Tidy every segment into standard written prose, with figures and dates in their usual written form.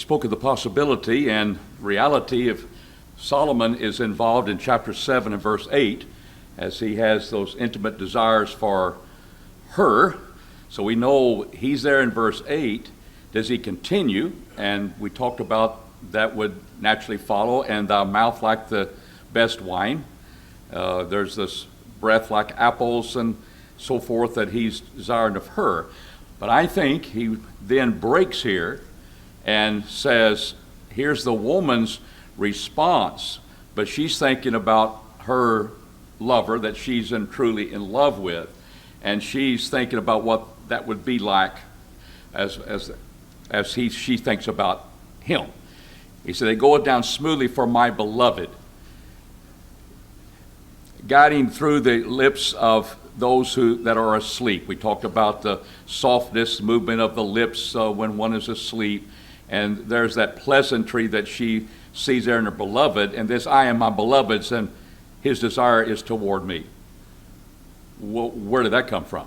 spoke of the possibility and reality of Solomon is involved in chapter 7 and verse 8 as he has those intimate desires for her. So we know he's there in verse 8. Does he continue? And we talked about that would naturally follow, and thy mouth like the best wine. There's this breath like apples and so forth that he's desiring of her. But I think he then breaks here and says, here's the woman's response, but she's thinking about her lover that she's truly in love with, and she's thinking about what that would be like as she thinks about him. He said, they go down smoothly for my beloved, guiding through the lips of those that are asleep. We talked about the softness, movement of the lips when one is asleep, and there's that pleasantry that she sees there in her beloved, and this I am my beloved's, and his desire is toward me. Where did that come from?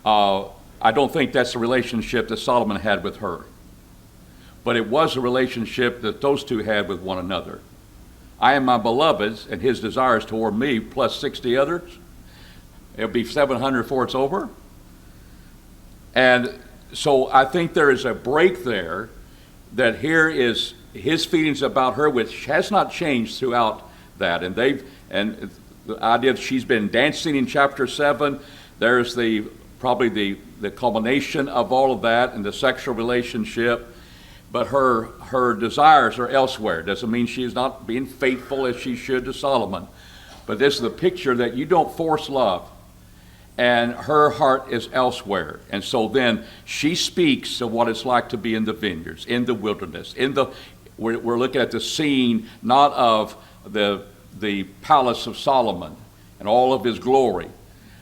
I don't think that's the relationship that Solomon had with her, but it was a relationship that those two had with one another. I am my beloved's, and his desire is toward me, plus 60 others. It'll be 700 before it's over. And so I think there is a break there, that here is his feelings about her, which has not changed throughout that. And the idea that she's been dancing in chapter 7, there's probably the culmination of all of that and the sexual relationship. But her desires are elsewhere. Doesn't mean she's not being faithful as she should to Solomon. But this is the picture that you don't force love. And her heart is elsewhere. And so then she speaks of what it's like to be in the vineyards, in the wilderness. We're looking at the scene not of the palace of Solomon and all of his glory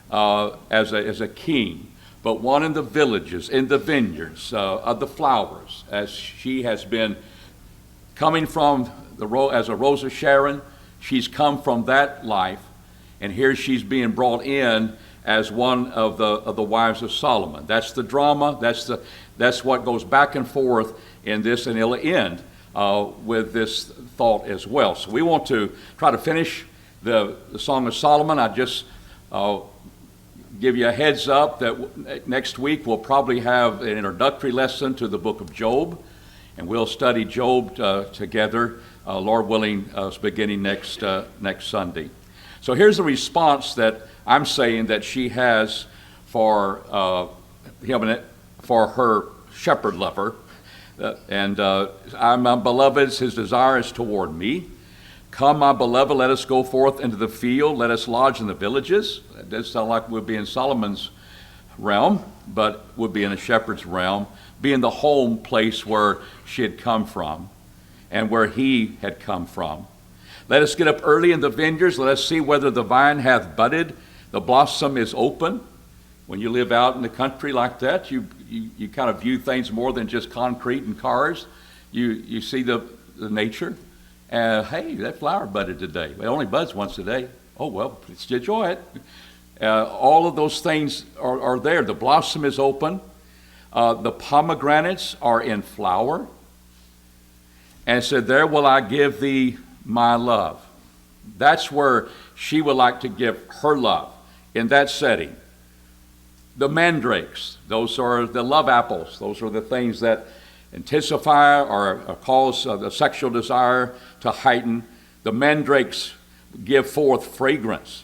as a king, but one in the villages, in the vineyards of the flowers, as she has been coming from as a Rose of Sharon. She's come from that life, and here she's being brought in as one of the wives of Solomon. That's the drama. That's what goes back and forth in this, and it'll end with this thought as well. So we want to try to finish the Song of Solomon. I just give you a heads up that next week we'll probably have an introductory lesson to the book of Job, and we'll study Job together, Lord willing, beginning next Sunday. So here's the response that I'm saying that she has for for her shepherd lover, and I'm my beloved's, his desire is toward me. Come, my beloved, let us go forth into the field. Let us lodge in the villages. It does sound like we'll be in Solomon's realm, but would be in a shepherd's realm, be in the home place where she had come from and where he had come from. Let us get up early in the vineyards. Let us see whether the vine hath budded, the blossom is open. When you live out in the country like that, you kind of view things more than just concrete and cars. You see the nature. Hey, that flower budded today. It only buds once a day. Oh, well, let's enjoy it. All of those things are there. The blossom is open. The pomegranates are in flower. And said, there will I give thee my love. That's where she would like to give her love, in that setting. The mandrakes, those are the love apples. Those are the things that intensify or cause the sexual desire to heighten. The mandrakes give forth fragrance.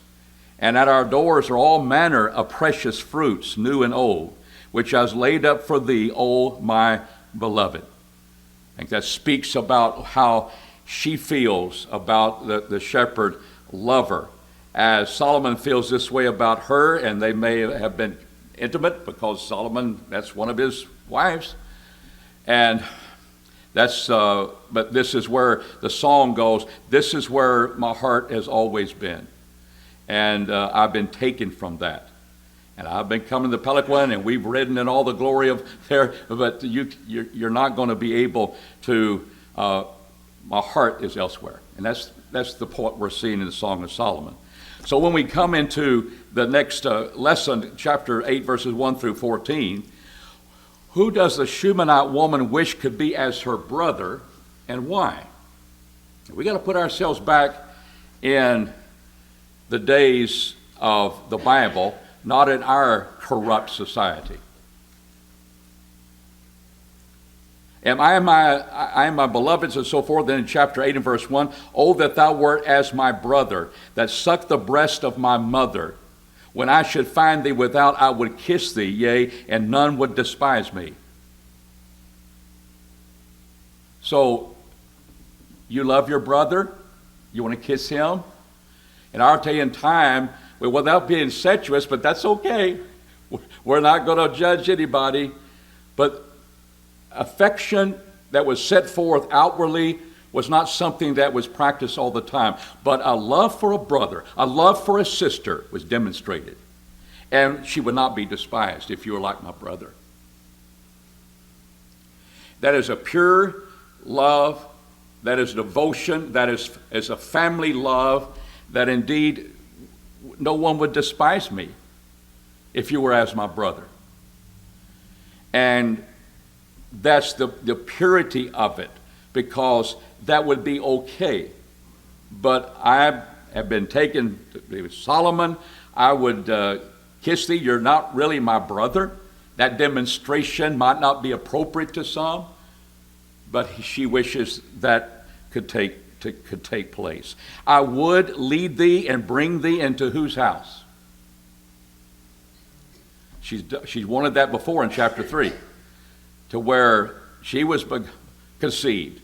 And at our doors are all manner of precious fruits, new and old, which I was laid up for thee, O my beloved. I think that speaks about how she feels about the shepherd lover. As Solomon feels this way about her, and they may have been intimate because Solomon, that's one of his wives. And but this is where the song goes, this is where my heart has always been. And I've been taken from that. And I've been coming to Pelican, and we've ridden in all the glory of there, but you're not going to be able to, my heart is elsewhere. And that's the point we're seeing in the Song of Solomon. So when we come into the next lesson, chapter 8, verses 1 through 14, Who does the Shunammite woman wish could be as her brother, and why? We got to put ourselves back in the days of the Bible, not in our corrupt society. I am my beloveds, and so forth. Then in chapter 8 and verse 1, oh, that thou wert as my brother, that sucked the breast of my mother. When I should find thee without, I would kiss thee, yea, and none would despise me. So, you love your brother? You want to kiss him? In our day and time, without being sensuous, but that's okay. We're not going to judge anybody. But affection that was set forth outwardly was not something that was practiced all the time. But a love for a brother, a love for a sister was demonstrated. And she would not be despised if you were like my brother. That is a pure love. That is devotion. That is a family love. That indeed no one would despise me if you were as my brother. And that's the purity of it, because that would be okay. But I have been taken, it was Solomon, I would kiss thee, you're not really my brother. That demonstration might not be appropriate to some, but she wishes that could take place. I would lead thee and bring thee into whose house? She's wanted that before in chapter 3, to where she was conceived,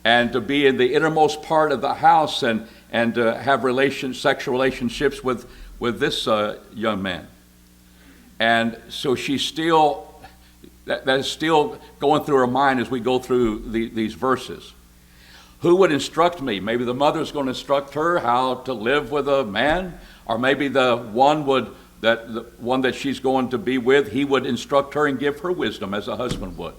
and to be in the innermost part of the house and to have sexual relationships with this young man. And so she's still, that is still going through her mind as we go through these verses. Who would instruct me? Maybe the mother's going to instruct her how to live with a man, or maybe the one that she's going to be with, he would instruct her and give her wisdom as a husband would.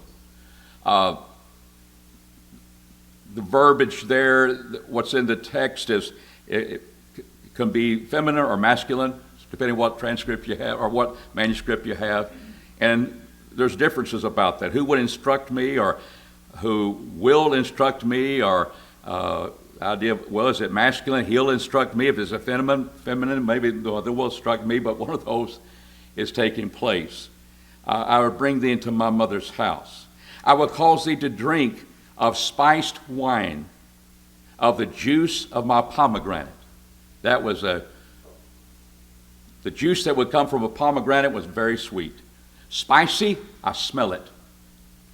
The verbiage there, what's in the text, it can be feminine or masculine, depending on what transcript you have or what manuscript you have. And there's differences about that. Who would instruct me, or who will instruct me, or idea of, well, is it masculine? He'll instruct me. If it's a feminine, maybe the other will instruct me, but one of those is taking place. I would bring thee into my mother's house. I will cause thee to drink of spiced wine, of the juice of my pomegranate. That was the juice that would come from a pomegranate was very sweet. Spicy, I smell it.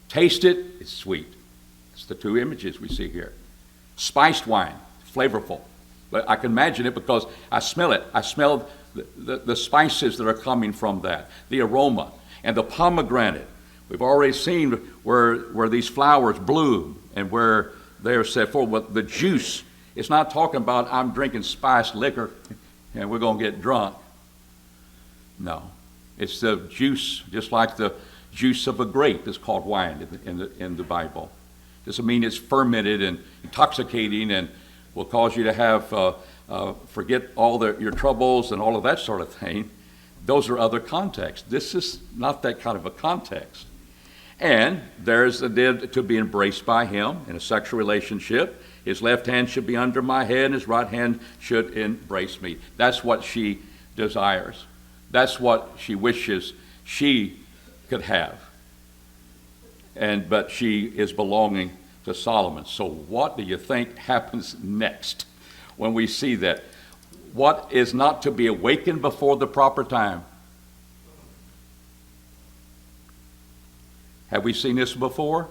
Taste it, it's sweet. It's the two images we see here. Spiced wine, flavorful. But I can imagine it because I smell it. I smell the spices that are coming from that, the aroma. And the pomegranate, we've already seen where these flowers bloom and where they're set forth. But the juice, it's not talking about I'm drinking spiced liquor and we're going to get drunk. No, it's the juice, just like the juice of a grape is called wine in the Bible. Doesn't mean it's fermented and intoxicating and will cause you to have forget all your troubles and all of that sort of thing. Those are other contexts. This is not that kind of a context. And there's the dead to be embraced by him in a sexual relationship. His left hand should be under my head, and his right hand should embrace me. That's what she desires. That's what she wishes she could have. But she is belonging to Solomon. So what do you think happens next when we see that? What is not to be awakened before the proper time? Have we seen this before?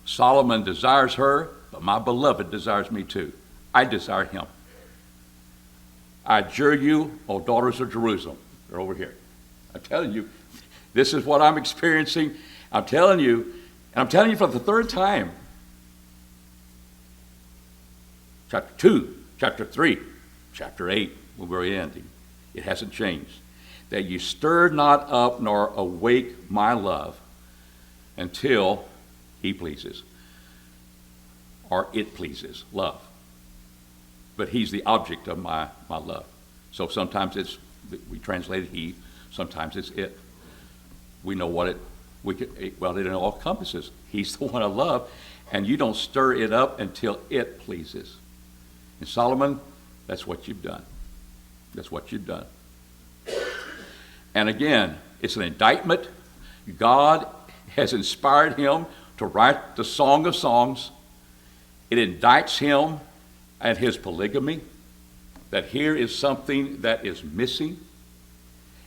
Solomon desires her, but my beloved desires me too. I desire him. I adjure you, O daughters of Jerusalem. They're over here. I'm telling you, this is what I'm experiencing. I'm telling you, and I'm telling you for the third time. Chapter 2, chapter 3, chapter 8, when we're ending. It hasn't changed. That you stir not up nor awake my love until he pleases. Or it pleases, love. But he's the object of my love. So sometimes we translate it he, sometimes it's it. We know what it Well, it all encompasses. He's the one I love, and you don't stir it up until it pleases. And Solomon, that's what you've done. That's what you've done. And again, it's an indictment. God has inspired him to write the Song of Songs. It indicts him and his polygamy, that here is something that is missing.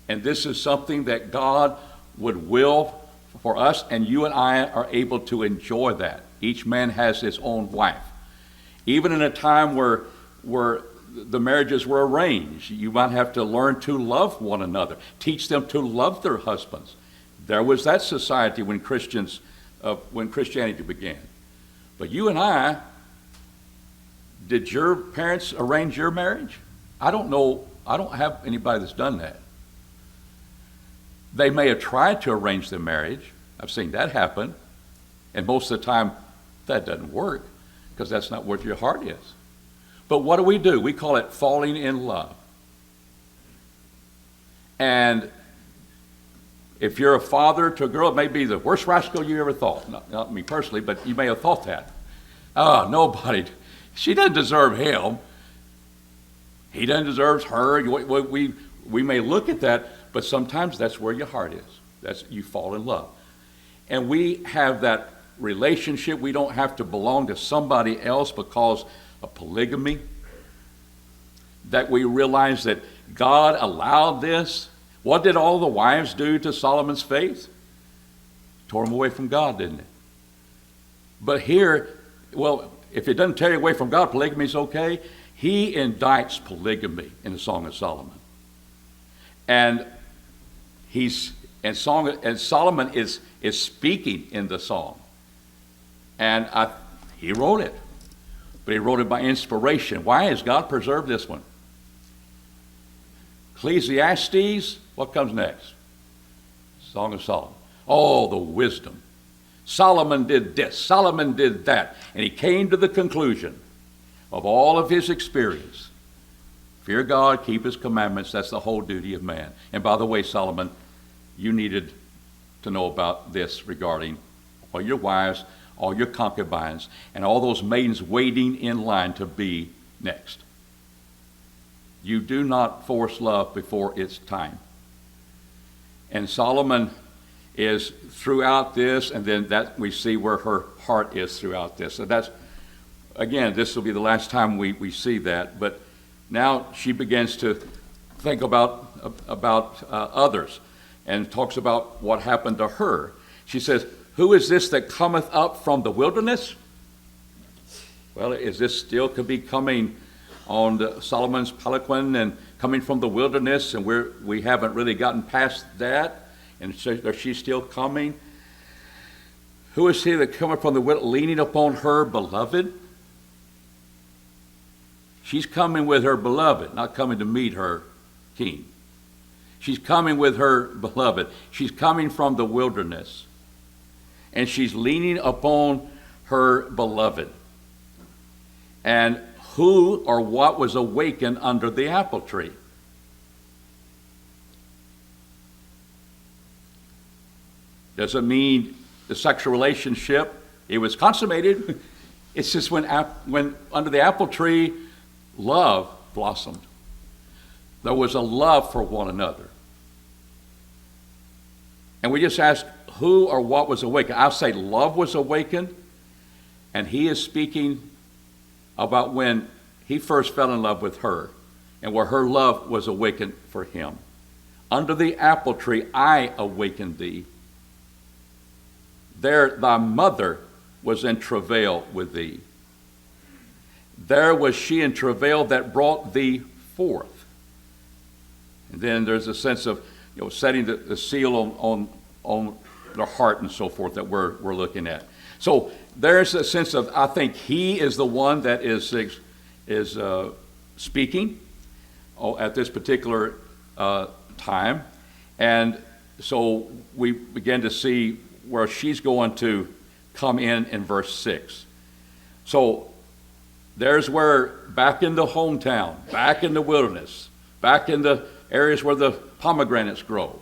And this is something that God would will for us, and you and I are able to enjoy that. Each man has his own wife. Even in a time where the marriages were arranged, you might have to learn to love one another, teach them to love their husbands. There was that society when Christianity began. But you and I, did your parents arrange your marriage? I don't know. I don't have anybody that's done that. They may have tried to arrange their marriage. I've seen that happen. And most of the time, that doesn't work because that's not what your heart is. But what do? We call it falling in love. And if you're a father to a girl, it may be the worst rascal you ever thought. Not me personally, but you may have thought that. Oh, nobody. She doesn't deserve him. He doesn't deserve her. We may look at that, but sometimes that's where your heart is. You fall in love. And we have that relationship. We don't have to belong to somebody else because of polygamy. That we realize that God allowed this. What did all the wives do to Solomon's faith? Tore him away from God, didn't it? But here, well, if it doesn't tear you away from God, polygamy is okay. He indicts polygamy in the Song of Solomon. And Solomon is speaking in the song. And he wrote it. But he wrote it by inspiration. Why has God preserved this one? Ecclesiastes, what comes next? Song of Solomon. Oh, the wisdom. Solomon did this. Solomon did that. And he came to the conclusion of all of his experience. Fear God, keep his commandments. That's the whole duty of man. And by the way, Solomon, you needed to know about this regarding all your wives, all your concubines, and all those maidens waiting in line to be next. You do not force love before its time. And Solomon is throughout this, and then that we see where her heart is throughout this. So that's, again, this will be the last time we see that. But now she begins to think about others and talks about what happened to her. She says, who is this that cometh up from the wilderness? Well, is this still could be coming on Solomon's palanquin and coming from the wilderness, and we haven't really gotten past that? And so she's still coming. Who is he that cometh from the wilderness, leaning upon her beloved? She's coming with her beloved, not coming to meet her king. She's coming with her beloved. She's coming from the wilderness. And she's leaning upon her beloved. And who or what was awakened under the apple tree? Doesn't mean the sexual relationship, it was consummated. It's just when under the apple tree, love blossomed. There was a love for one another. And we just ask who or what was awakened. I'll say love was awakened, and he is speaking about when he first fell in love with her and where her love was awakened for him. Under the apple tree, I awakened thee. There thy mother was in travail with thee. There was she in travail that brought thee forth. And then there's a sense of setting the seal on the heart and so forth that we're looking at. So there's a sense of, I think he is the one that is speaking at this particular time. And so we begin to see where she's going to come in verse 6. So there's where back in the hometown, back in the wilderness, back in the areas where the pomegranates grow,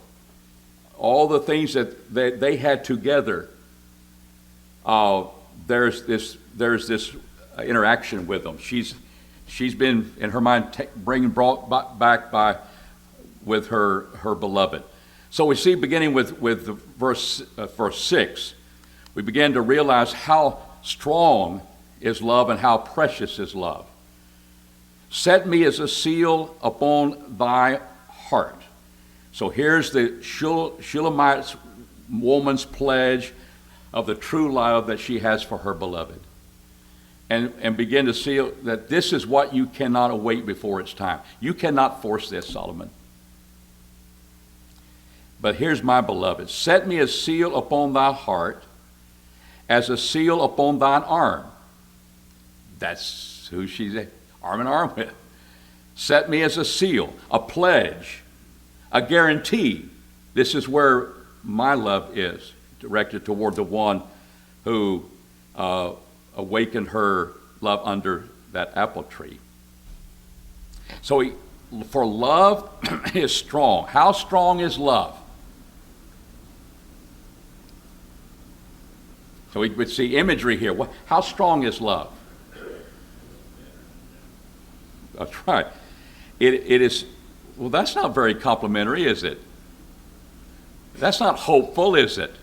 all the things that they had together, there's this interaction with them. She's been in her mind brought back with her beloved. So we see, beginning with the verse 6, we begin to realize how strong is love and how precious is love. Set me as a seal upon thy heart. So here's the Shulamite woman's pledge of the true love that she has for her beloved. And begin to see that this is what you cannot await before its time. You cannot force this, Solomon. But here's my beloved. Set me a seal upon thy heart, as a seal upon thine arm. That's who she's arm in arm with. Set me as a seal, a pledge, a guarantee. This is where my love is, directed toward the one who awakened her love under that apple tree. So for love is strong. How strong is love? So we would see imagery here. How strong is love? That's right. It is, well, that's not very complimentary, is it? That's not hopeful, is it?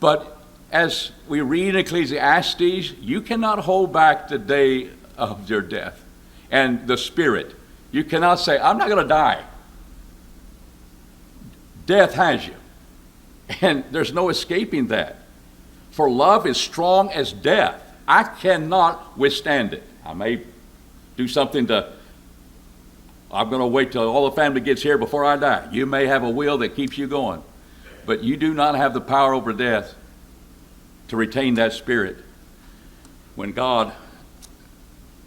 But as we read in Ecclesiastes, you cannot hold back the day of your death and the spirit. You cannot say, I'm not going to die. Death has you. And there's no escaping that. For love is strong as death. I cannot withstand it. I may do something I'm going to wait till all the family gets here before I die. You may have a will that keeps you going. But you do not have the power over death to retain that spirit when God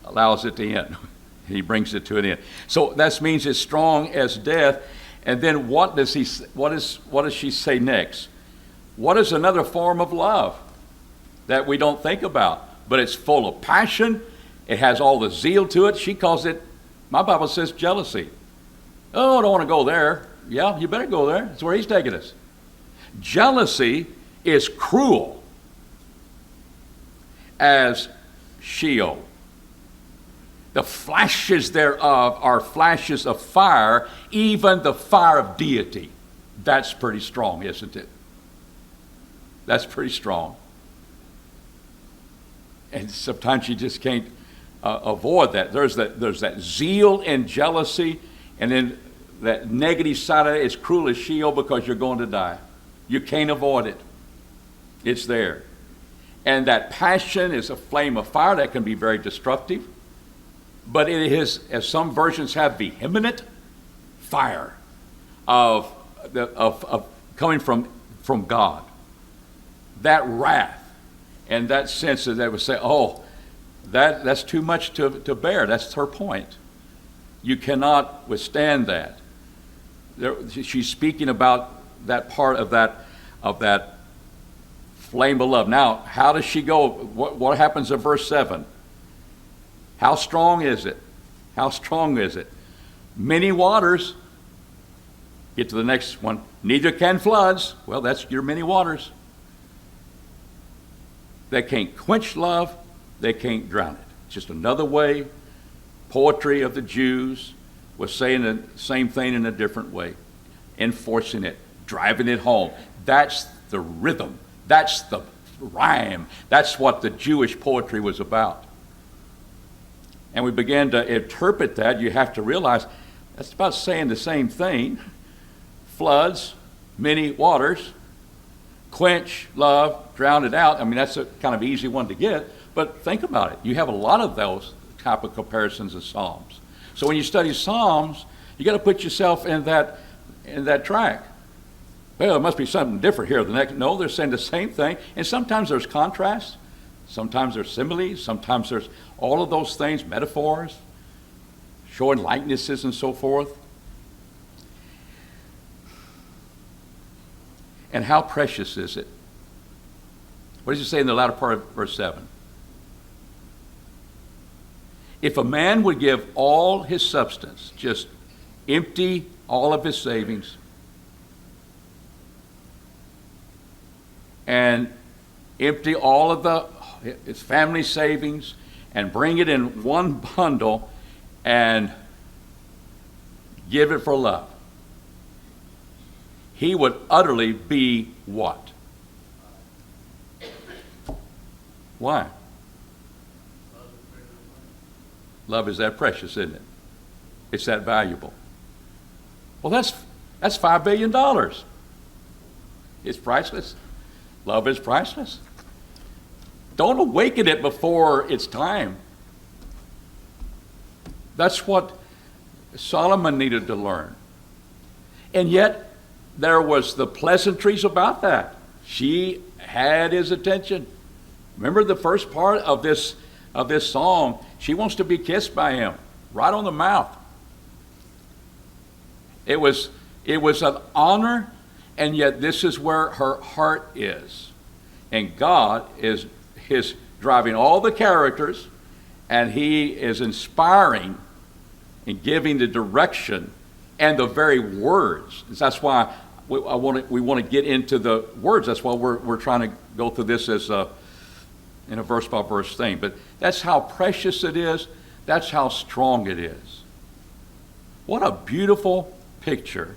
allows it to end. He brings it to an end. So that means it's strong as death. And then what does she say next? What is another form of love that we don't think about? But it's full of passion. It has all the zeal to it. She calls it, my Bible says, jealousy. Oh, I don't want to go there. Yeah, you better go there. That's where he's taking us. Jealousy is cruel as Sheol. The flashes thereof are flashes of fire, even the fire of deity. That's pretty strong, isn't it? That's pretty strong. And sometimes you just can't avoid that. There's that zeal and jealousy, and then that negative side of it is cruel as Sheol because you're going to die. You can't avoid it. It's there. And that passion is a flame of fire that can be very destructive. But it is, as some versions have, vehement fire of coming from God. That wrath and that sense that they would say, oh, that's too much to bear. That's her point. You cannot withstand that. She's speaking about that part of that flame of love. Now, how does she go? What happens in verse 7? How strong is it? How strong is it? Many waters. Get to the next one. Neither can floods. Well, that's your many waters. They can't quench love. They can't drown it. It's just another way. Poetry of the Jews was saying the same thing in a different way. Enforcing it. Driving it home. That's the rhythm. That's the rhyme. That's what the Jewish poetry was about. And we began to interpret that. You have to realize that's about saying the same thing. Floods, many waters, quench love, drown it out. I mean, that's a kind of easy one to get, but think about it. You have a lot of those type of comparisons in Psalms. So when you study Psalms, you got to put yourself in that track. Well, it must be something different here. No, they're saying the same thing. And sometimes there's contrast. Sometimes there's similes. Sometimes there's all of those things, metaphors, showing likenesses and so forth. And how precious is it? What does it say in the latter part of verse 7? If a man would give all his substance, just empty all of his savings, and empty all of his family savings and bring it in one bundle and give it for love, he would utterly be what? Why? Love is that precious, isn't it? It's that valuable. Well, that's $5 billion. It's priceless. Love is priceless. Don't awaken it before it's time. That's what Solomon needed to learn. And yet, there was the pleasantries about that. She had his attention. Remember the first part of this song? She wants to be kissed by him, right on the mouth. It was an honor, and yet this is where her heart is. And God is driving all the characters, and he is inspiring and giving the direction and the very words. That's why we want to get into the words. That's why we're trying to go through this as in a verse by verse thing. But that's how precious it is. That's how strong it is. What a beautiful picture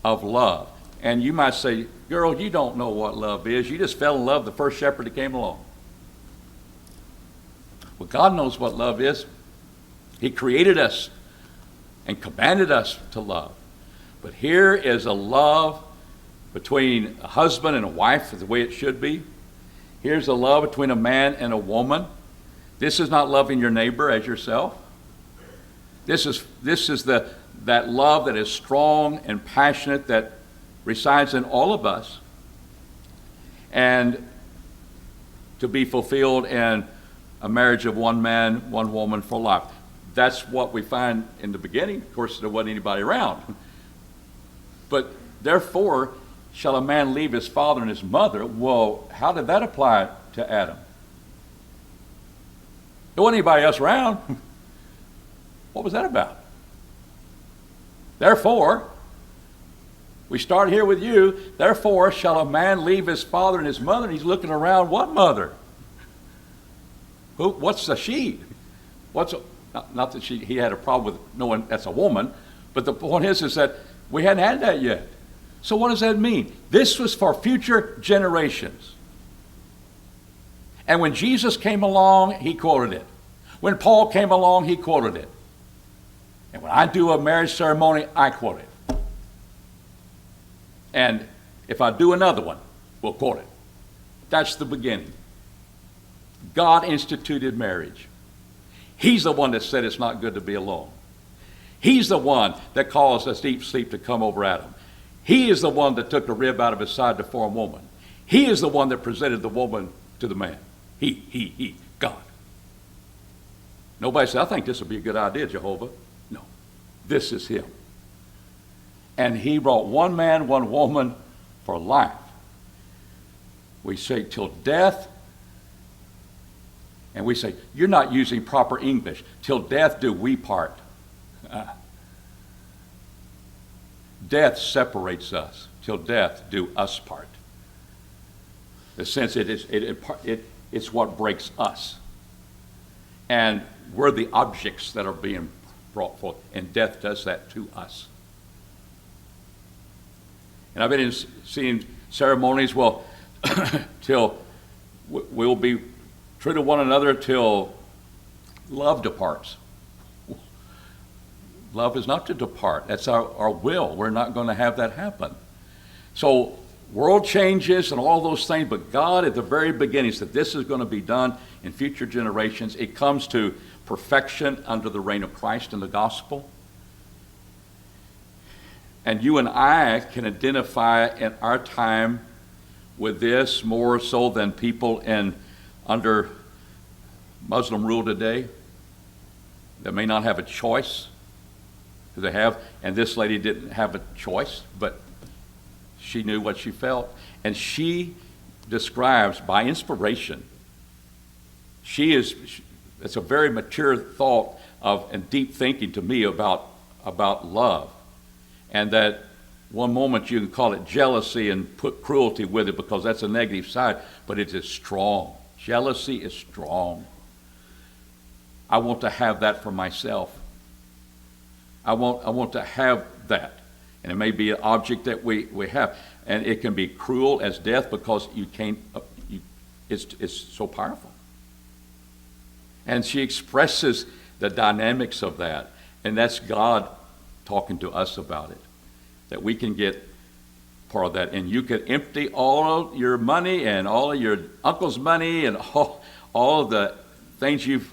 of love. And you might say, girl, you don't know what love is. You just fell in love with the first shepherd that came along. Well, God knows what love is. He created us and commanded us to love. But here is a love between a husband and a wife, the way it should be. Here's a love between a man and a woman. This is not loving your neighbor as yourself. This is that love that is strong and passionate that resides in all of us, and to be fulfilled in a marriage of one man, one woman for life. That's what we find in the beginning. Of course, there wasn't anybody around. But therefore, shall a man leave his father and his mother? Well, how did that apply to Adam? There wasn't anybody else around. What was that about? Therefore, we start here with you. Therefore, shall a man leave his father and his mother? And he's looking around. What mother? Who? What's the she? Not that he had a problem with knowing that's a woman, but the point is that we hadn't had that yet. So what does that mean? This was for future generations. And when Jesus came along, he quoted it. When Paul came along, he quoted it. And when I do a marriage ceremony, I quote it. And if I do another one, we'll quote it. That's the beginning. God instituted marriage. He's the one that said it's not good to be alone. He's the one that caused a deep sleep to come over Adam. He is the one that took the rib out of his side to form woman. He is the one that presented the woman to the man. He, God. Nobody said, I think this would be a good idea, Jehovah. No, this is him. And he brought one man, one woman for life. We say till death. And we say, you're not using proper English. Till death do we part. Death separates us. Till death do us part. In a sense, it's what breaks us. And we're the objects that are being brought forth. And death does that to us. And I've been seeing ceremonies, well, till we'll be true to one another till love departs. Love is not to depart. That's our will. We're not going to have that happen. So world changes and all those things, but God at the very beginning said this is going to be done in future generations. It comes to perfection under the reign of Christ in the gospel. And you and I can identify in our time with this more so than people under Muslim rule today that may not have a choice. They have, and this lady didn't have a choice, but she knew what she felt. And she describes by inspiration. It's a very mature thought and deep thinking to me about love. And that One moment you can call it jealousy and put cruelty with it because that's a negative side, but it is strong. Jealousy is strong. I want to have that for myself. I want to have that. And it may be an object that we have. And it can be cruel as death because you can't, it's so powerful. And she expresses the dynamics of that. And that's God talking to us about it. That we can get part of that. And you can empty all of your money and all of your uncle's money and all of the things you've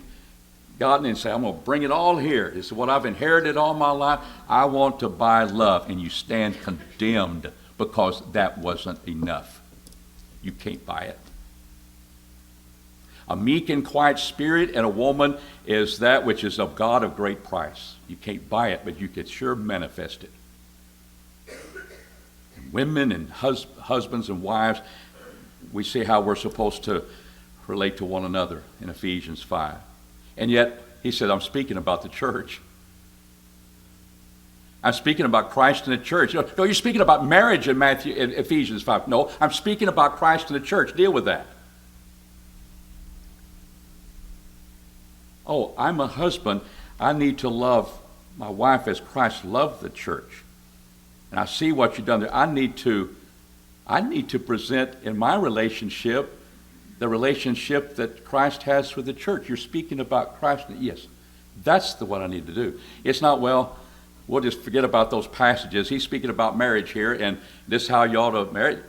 gotten and say, I'm going to bring it all here. It's what I've inherited all my life. I want to buy love. And you stand condemned because that wasn't enough. You can't buy it. A meek and quiet spirit in a woman is that which is of God of great price. You can't buy it, but you can sure manifest it. And women and husbands and wives, we see how we're supposed to relate to one another in Ephesians 5. And yet, he said, I'm speaking about the church. I'm speaking about Christ and the church. No, you're speaking about marriage in Ephesians 5. No, I'm speaking about Christ and the church. Deal with that. Oh, I'm a husband. I need to love my wife as Christ loved the church. And I see what you've done there. I need to present in my relationship the relationship that Christ has with the church. You're speaking about Christ. Yes, that's what I need to do. It's not, well, we'll just forget about those passages. He's speaking about marriage here, and this is how you ought to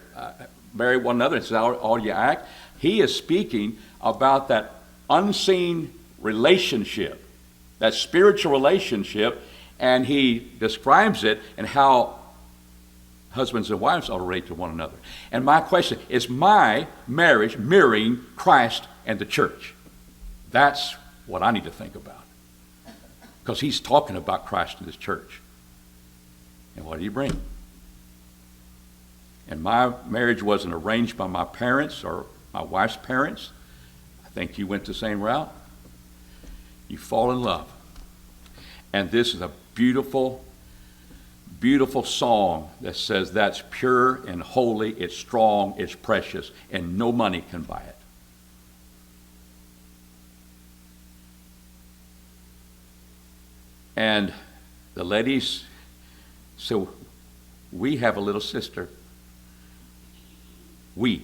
marry one another. This is how ought you act. He is speaking about that unseen relationship, that spiritual relationship, and he describes it and how husbands and wives ought to relate to one another. And my question is, my marriage mirroring Christ and the church? That's what I need to think about. Because he's talking about Christ and his church. And what did he bring? And my marriage wasn't arranged by my parents or my wife's parents. I think you went the same route. You fall in love. And this is a beautiful, beautiful song that says that's pure and holy, it's strong, it's precious, and no money can buy it. And the ladies, so we have a little sister. We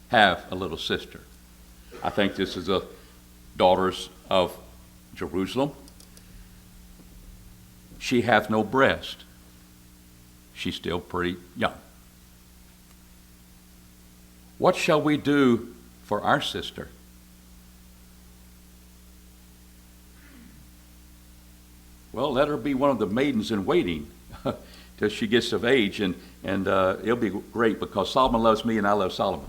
have a little sister. I think this is the daughters of Jerusalem. She hath no breast. She's still pretty young. What shall we do for our sister? Well, let her be one of the maidens in waiting till she gets of age, and it'll be great because Solomon loves me and I love Solomon.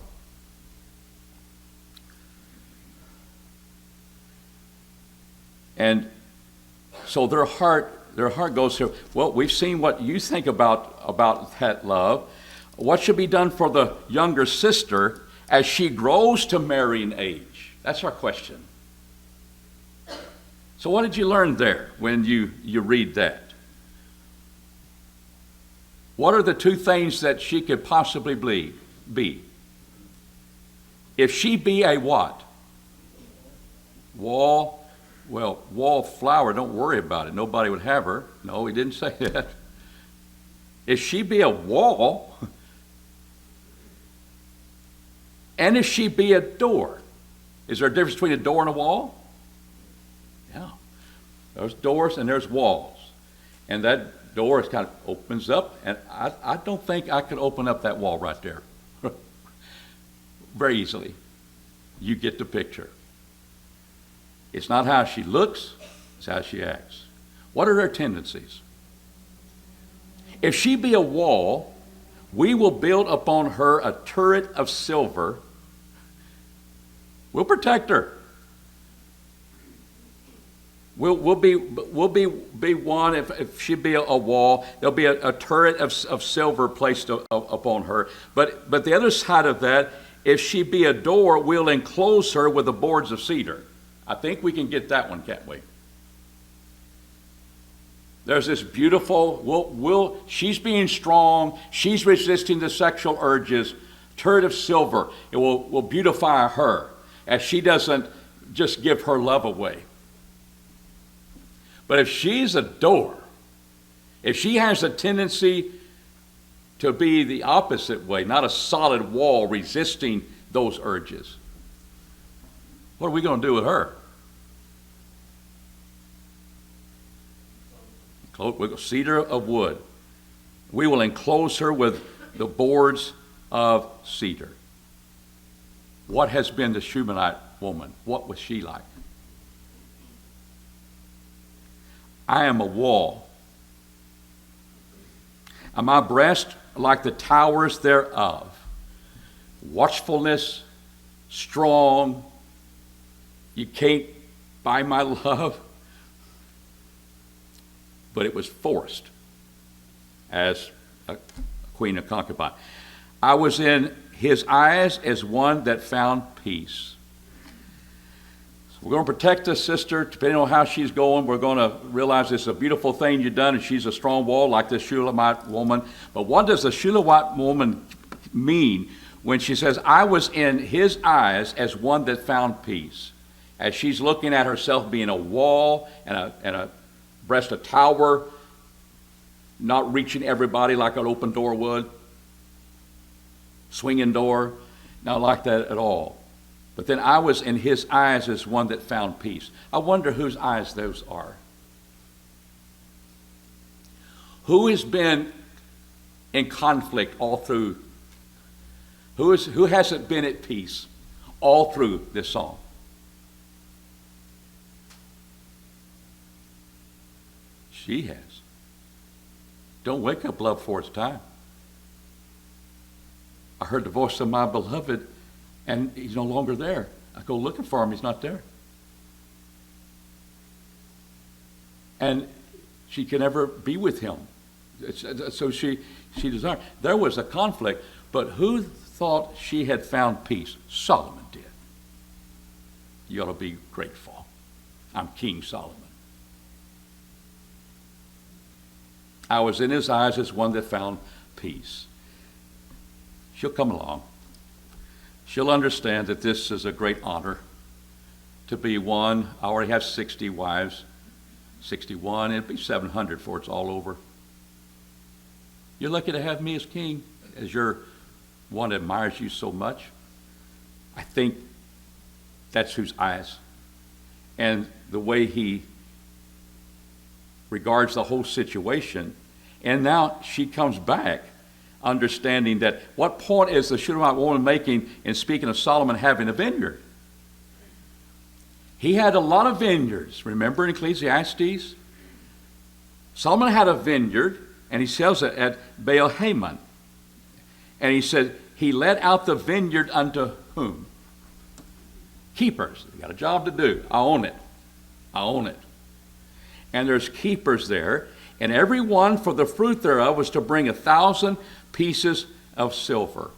And so their heart goes to, well, we've seen what you think about that love. What should be done for the younger sister as she grows to marrying age? That's our question. So what did you learn there when you read that? What are the two things that she could possibly be? If she be a what? Wallflower, don't worry about it. Nobody would have her. No, he didn't say that. If she be a wall, and if she be a door, is there a difference between a door and a wall? Yeah. There's doors and there's walls. And that door is kind of opens up, and I don't think I could open up that wall right there very easily. You get the picture. It's not how she looks, it's how she acts. What are her tendencies? If she be a wall, we will build upon her a turret of silver. We'll protect her. We'll be one. If she be a wall, there'll be a turret of silver placed upon her. But the other side of that, if she be a door, we'll enclose her with the boards of cedar. I think we can get that one, can't we? There's this beautiful, she's being strong, she's resisting the sexual urges. Turret of silver, it will beautify her as she doesn't just give her love away. But if she's a door, if she has a tendency to be the opposite way, not a solid wall resisting those urges, what are we going to do with her? Cedar of wood. We will enclose her with the boards of cedar. What has been the Shunammite woman? What was she like? I am a wall, and my breast like the towers thereof. Watchfulness, strong. You can't buy my love. But it was forced as a queen of concubine. I was in his eyes as one that found peace. So we're going to protect this sister, depending on how she's going. We're going to realize it's a beautiful thing you've done, and she's a strong wall like the Shulamite woman. But what does the Shulamite woman mean when she says, I was in his eyes as one that found peace? As she's looking at herself being a wall and a breast a tower, not reaching everybody like an open door would, swinging door, not like that at all. But then I was in his eyes as one that found peace. I wonder whose eyes those are. Who has been in conflict all through? Who hasn't been at peace all through this song? She has. Don't wake up, love, for it's time. I heard the voice of my beloved, and he's no longer there. I go looking for him, he's not there. And she can never be with him. So she desired. There was a conflict, but who thought she had found peace? Solomon did. You ought to be grateful. I'm King Solomon. I was in his eyes as one that found peace. She'll come along. She'll understand that this is a great honor to be one. I already have 60 wives, 61. It'll be 700 before it's all over. You're lucky to have me as king, as your one that admires you so much. I think that's whose eyes. And the way he regards the whole situation. And now she comes back understanding that what point is the Shunammite woman making in speaking of Solomon having a vineyard? He had a lot of vineyards. Remember in Ecclesiastes? Solomon had a vineyard, and he sells it at Baal Haman. And he said, he let out the vineyard unto whom? Keepers. They got a job to do. I own it. I own it. And there's keepers there, and every one for the fruit thereof was to bring 1,000 pieces of silver.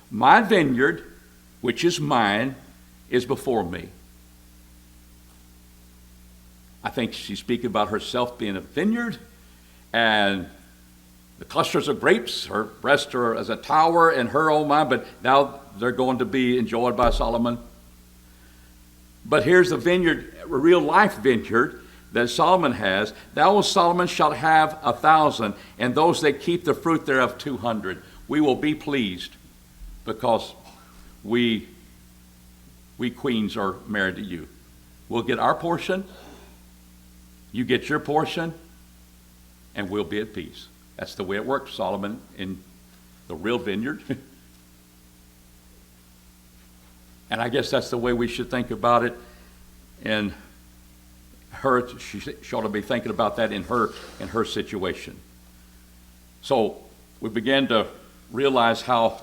My vineyard, which is mine, is before me. I think she's speaking about herself being a vineyard, and the clusters of grapes, her breasts are as a tower in her own mind, but now they're going to be enjoyed by Solomon. But here's the vineyard, a real life vineyard, that Solomon has. Thou, O Solomon, shalt have 1,000, and those that keep the fruit thereof 200. We will be pleased because we queens are married to you. We'll get our portion, you get your portion, and we'll be at peace. That's the way it worked, Solomon, in the real vineyard. And I guess that's the way we should think about it. And she ought to be thinking about that in her situation. So we began to realize how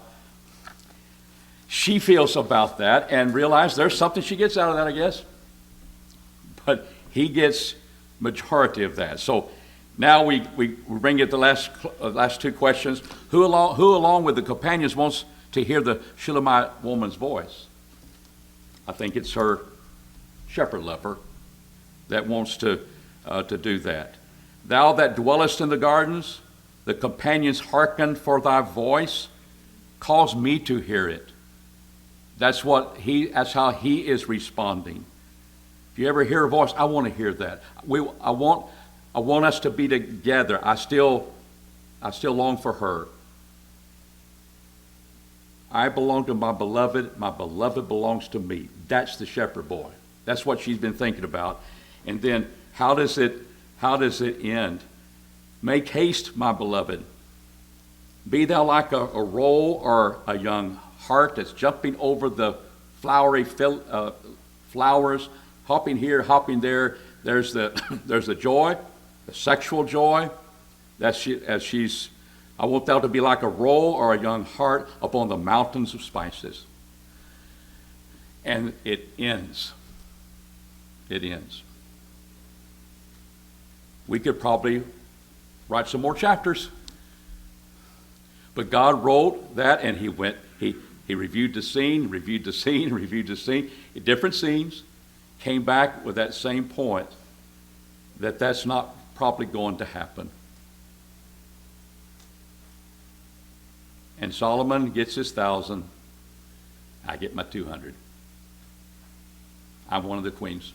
she feels about that, and realize there's something she gets out of that, I guess. But he gets majority of that. So now we bring it the last two questions. Who along with the companions wants to hear the Shulamite woman's voice? I think it's her shepherd lover that wants to do that. Thou that dwellest in the gardens, the companions hearken for thy voice. Cause me to hear it. That's how he is responding. If you ever hear a voice, I want to hear that. I want us to be together. I still long for her. I belong to my beloved belongs to me. That's the shepherd boy. That's what she's been thinking about. And then how does it end? Make haste, my beloved. Be thou like a roe or a young hart that's jumping over the flowery flowers, hopping here, hopping there. There's the joy, the sexual joy. I want thou to be like a roe or a young hart upon the mountains of spices. And it ends. It ends. We could probably write some more chapters. But God wrote that, and he reviewed the scene, different scenes, came back with that same point, that's not probably going to happen. And Solomon gets his 1,000. I get my 200. I'm one of the queens.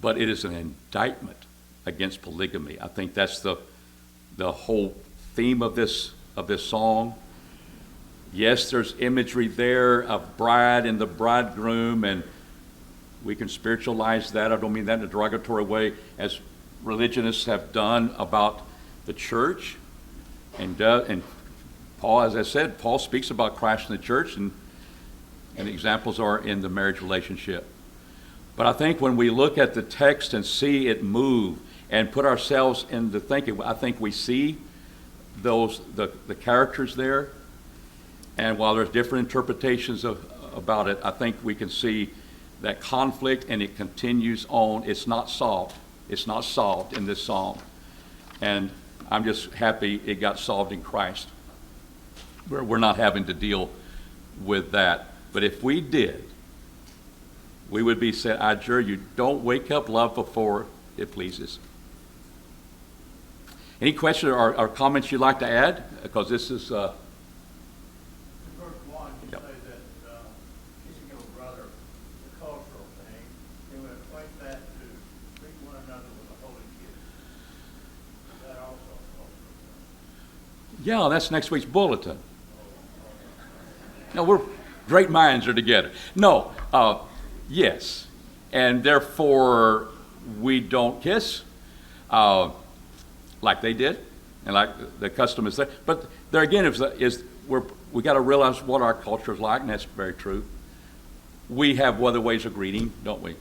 But it is an indictment against polygamy. I think that's the whole theme of this song. Yes, there's imagery there of bride and the bridegroom, and we can spiritualize that. I don't mean that in a derogatory way, as religionists have done about the church. And Paul, as I said, Paul speaks about Christ and the church, and examples are in the marriage relationship. But I think when we look at the text and see it move and put ourselves into thinking, I think we see the characters there. And while there's different interpretations about it, I think we can see that conflict, and it continues on. It's not solved. It's not solved in this psalm. And I'm just happy it got solved in Christ. We're not having to deal with that. But if we did, we would be said, I adjure you, don't wake up love before it pleases. Any questions or comments you'd like to add? Because this is... In verse 1, you say that kissing your brother is a cultural thing, and we equate that to treat one another with a holy kiss. Is that also a cultural thing? Yeah, that's next week's bulletin. No, great minds are together. No, yes, and therefore we don't kiss like they did, and like the custom is there. But there again we got to realize what our culture is like, and that's very true. We have other ways of greeting, don't we?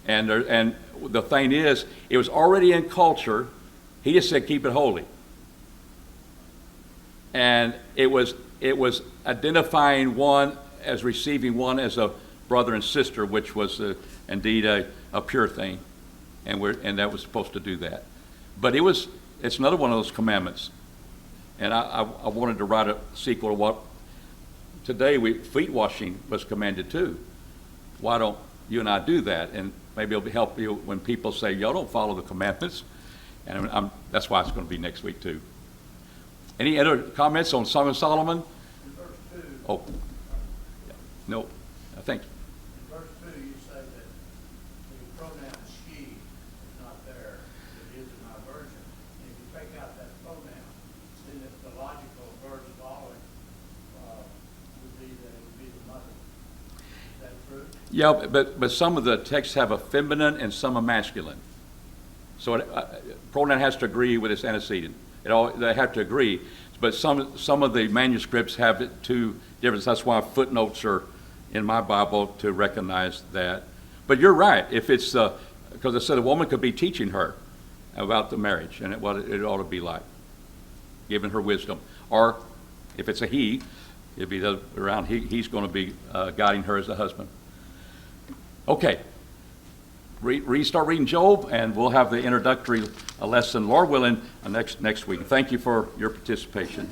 And the thing is, it was already in culture. He just said, keep it holy. And it was identifying one as receiving one as a brother and sister, which was indeed a pure thing, and that was supposed to do that. But it's another one of those commandments, and I wanted to write a sequel to what today feet washing was commanded too. Why don't you and I do that? And maybe it'll help you when people say y'all don't follow the commandments, and that's why it's going to be next week too. Any other comments on Song of Solomon? In verse 2. Oh, no, I think. In verse 2, you say that the pronoun she is not there. It is in my version. And if you take out that pronoun, then the logical verse following would be that it would be the mother. Is that true? Yeah, but some of the texts have a feminine and some a masculine. So pronoun has to agree with its antecedent. They have to agree, but some of the manuscripts have it two different. That's why footnotes are in my Bible to recognize that. But you're right. If it's because I said a woman could be teaching her about the marriage and what it ought to be like, giving her wisdom. Or if it's a he, it'd be around. He's going to be guiding her as a husband. Okay. Start reading Job, and we'll have the introductory lesson, Lord willing, next week. Thank you for your participation.